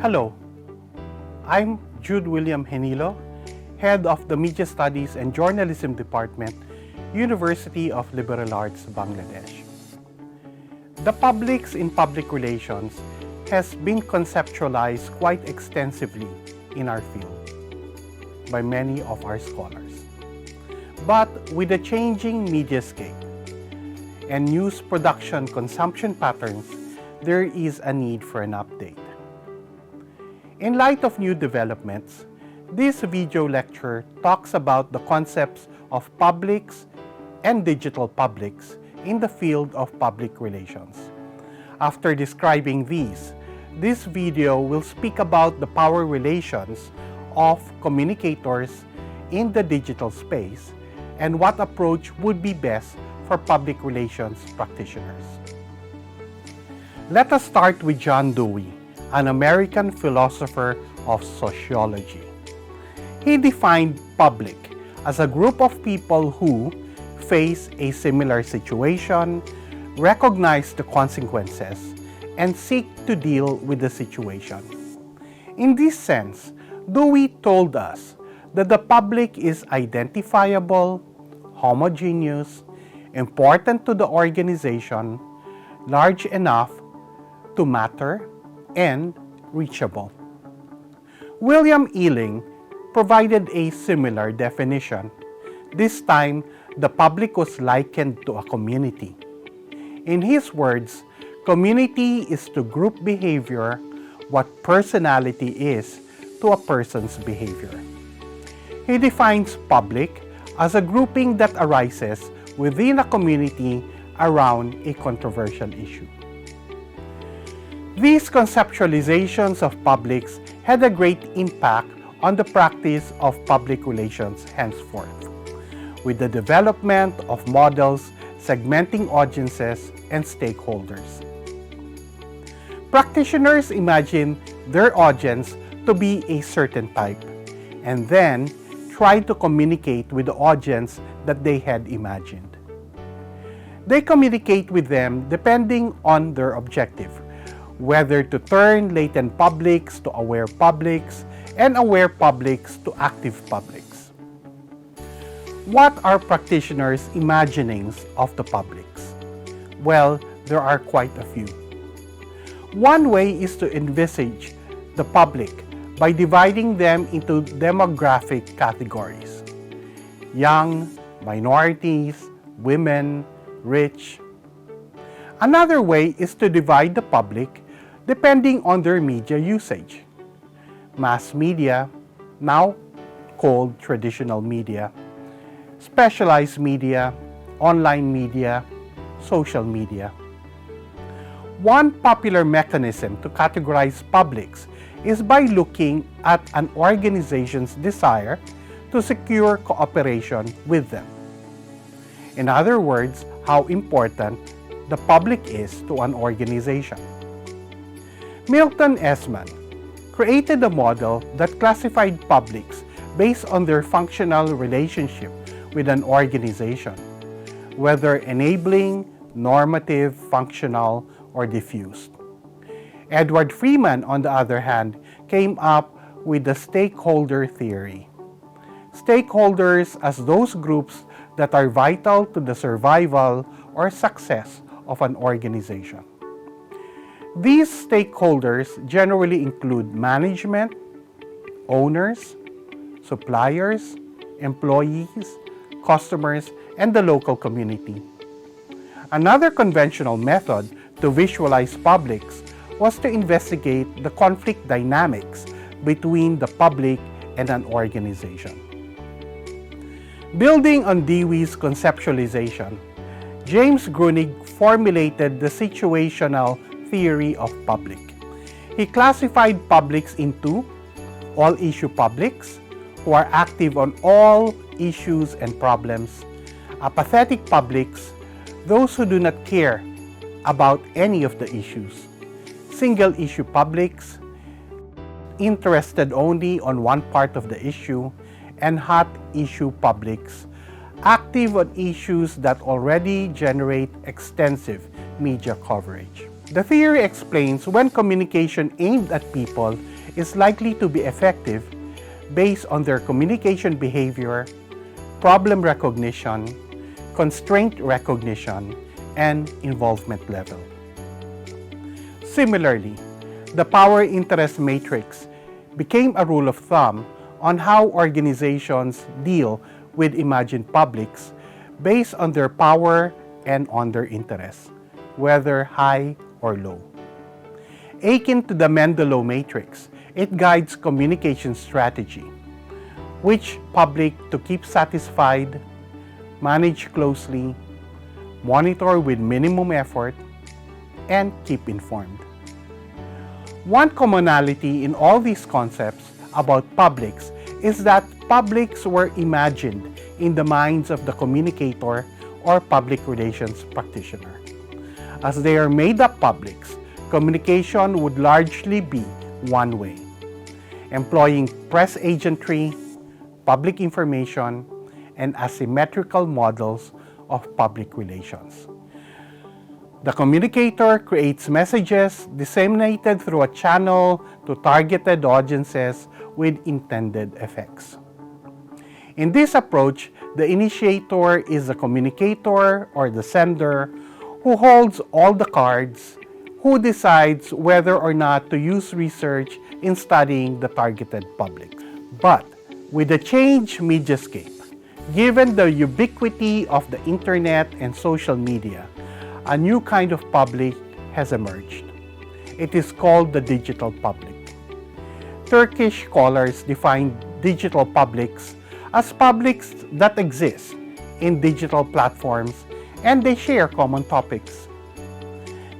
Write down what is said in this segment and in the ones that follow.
Hello, I'm Jude Genilo, Head of the Media Studies and Journalism Department, University of Liberal Arts, Bangladesh. The publics in public relations has been conceptualized quite extensively in our field by many of our scholars. But with the changing mediascape and news production consumption patterns, there is a need for an update. In light of new developments, this video lecture talks about the concepts of publics and digital publics in the field of public relations. After describing these, this video will speak about the power relations of communicators in the digital space and what approach would be best for public relations practitioners. Let us start with John Dewey, an American philosopher of sociology. He defined public as a group of people who face a similar situation, recognize the consequences, and seek to deal with the situation. In this sense, Dewey told us that the public is identifiable, homogeneous, important to the organization, large enough to matter, and reachable. William Ealing provided a similar definition. This time, the public was likened to a community. In his words, community is to group behavior what personality is to a person's behavior. He defines public as a grouping that arises within a community around a controversial issue. These conceptualizations of publics had a great impact on the practice of public relations henceforth, with the development of models segmenting audiences and stakeholders. Practitioners imagine their audience to be a certain type, and then try to communicate with the audience that they had imagined. They communicate with them depending on their objective, whether to turn latent publics to aware publics and aware publics to active publics. What are practitioners' imaginings of the publics? Well, there are quite a few. One way is to envisage the public by dividing them into demographic categories: young, minorities, women, rich. Another way is to divide the public depending on their media usage. Mass media, now called traditional media, specialized media, online media, social media. One popular mechanism to categorize publics is by looking at an organization's desire to secure cooperation with them. In other words, how important the public is to an organization. Milton Esman created a model that classified publics based on their functional relationship with an organization, whether enabling, normative, functional, or diffused. Edward Freeman, on the other hand, came up with the stakeholder theory. Stakeholders as those groups that are vital to the survival or success of an organization. These stakeholders generally include management, owners, suppliers, employees, customers, and the local community. Another conventional method to visualize publics was to investigate the conflict dynamics between the public and an organization. Building on Dewey's conceptualization, James Grunig formulated the situational theory of public. He classified publics into all-issue publics, who are active on all issues and problems; apathetic publics, those who do not care about any of the issues; single-issue publics, interested only on one part of the issue; and hot-issue publics, active on issues that already generate extensive media coverage. The theory explains when communication aimed at people is likely to be effective based on their communication behavior, problem recognition, constraint recognition, and involvement level. Similarly, the power interest matrix became a rule of thumb on how organizations deal with imagined publics based on their power and on their interests, whether high or low. Akin to the Mendeley matrix, it guides communication strategy, which public to keep satisfied, manage closely, monitor with minimum effort, and keep informed. One commonality in all these concepts about publics is that publics were imagined in the minds of the communicator or public relations practitioner. As they are made-up publics, communication would largely be one way, employing press agentry, public information, and asymmetrical models of public relations. The communicator creates messages disseminated through a channel to targeted audiences with intended effects. In this approach, the initiator is the communicator or the sender who holds all the cards, who decides whether or not to use research in studying the targeted public. But with the changed mediascape, given the ubiquity of the internet and social media, a new kind of public has emerged. It is called the digital public. Turkish scholars define digital publics as publics that exist in digital platforms and they share common topics.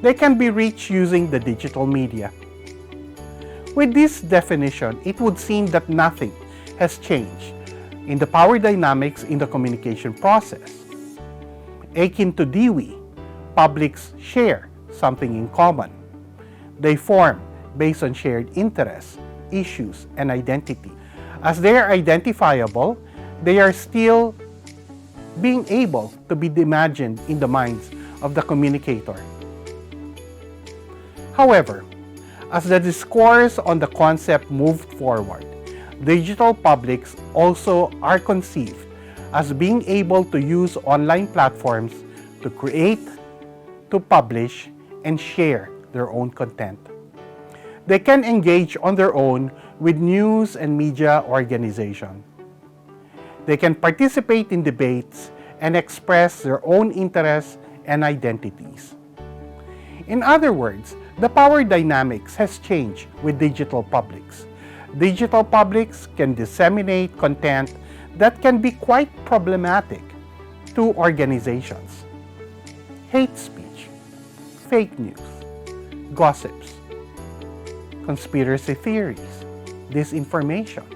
They can be reached using the digital media. With this definition, it would seem that nothing has changed in the power dynamics in the communication process. Akin to Dewey, publics share something in common. They form based on shared interests, issues, and identity. As they are identifiable, they are still being able to be imagined in the minds of the communicator. However, as the discourse on the concept moved forward, digital publics also are conceived as being able to use online platforms to create, to publish, and share their own content. They can engage on their own with news and media organizations. They can participate in debates and express their own interests and identities. In other words, the power dynamics has changed with digital publics. Digital publics can disseminate content that can be quite problematic to organizations. Hate speech, fake news, gossips, conspiracy theories, disinformation,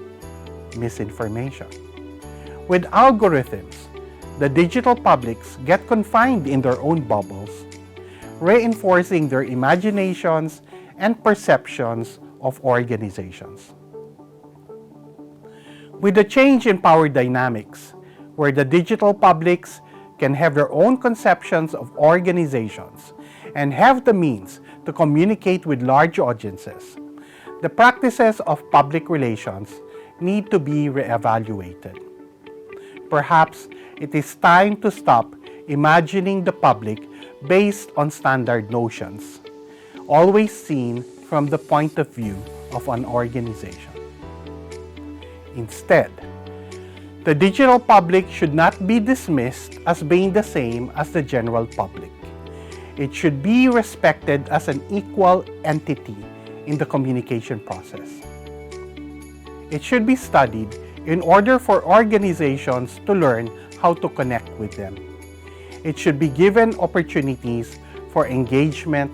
misinformation. With algorithms, the digital publics get confined in their own bubbles, reinforcing their imaginations and perceptions of organizations. With the change in power dynamics, where the digital publics can have their own conceptions of organizations and have the means to communicate with large audiences, the practices of public relations need to be reevaluated. Perhaps it is time to stop imagining the public based on standard notions, always seen from the point of view of an organization. Instead, the digital public should not be dismissed as being the same as the general public. It should be respected as an equal entity in the communication process. It should be studied in order for organizations to learn how to connect with them. It should be given opportunities for engagement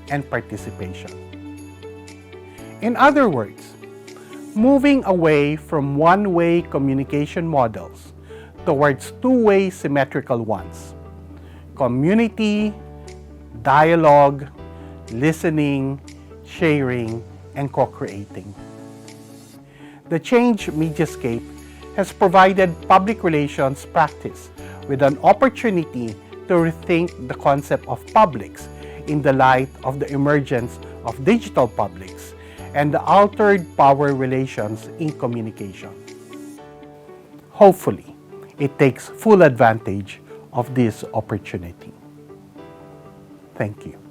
and participation. In other words, moving away from one-way communication models towards two-way symmetrical ones. Community, dialogue, listening, sharing, and co-creating. The changed mediascape has provided public relations practice with an opportunity to rethink the concept of publics in the light of the emergence of digital publics and the altered power relations in communication. Hopefully, it takes full advantage of this opportunity. Thank you.